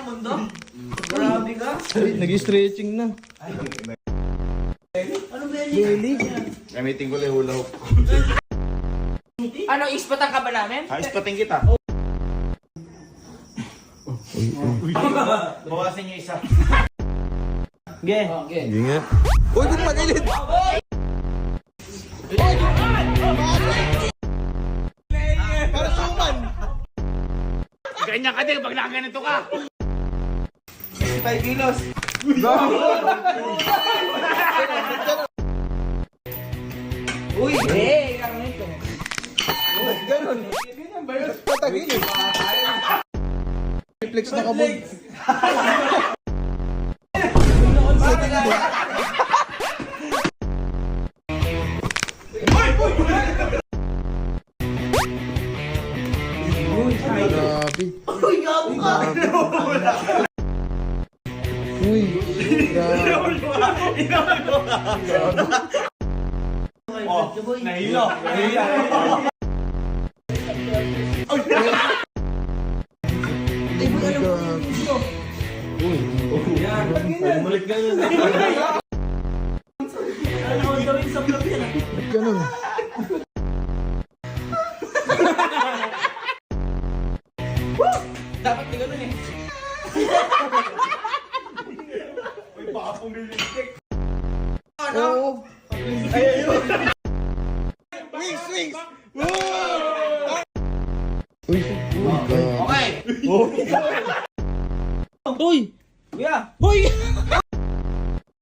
ng mundo? Grabe ka. Nag-stretching na. Ano belly? Gamitin ko lang hula hoop. Ano, ispatan ka ba namin? Ayos pating kita. Bawasin niyo isa. Ge. Hindi nga. Uy, ba't magilid? Para suman. Ganyan ka din pag nakaganito ka. 5 kilos. Uy! Hey! Ganito. Ganon. Patagilid. Reflex na kabog. Grabe. Uy, gabo ka! Uy, grabe. Nahilo. Bumalik ka yun. Ano ang gawin sa vlog yan? Ba't ganon? Dapat di ganun eh. Uy, baka pumilistik. Oo. Ay, ayun.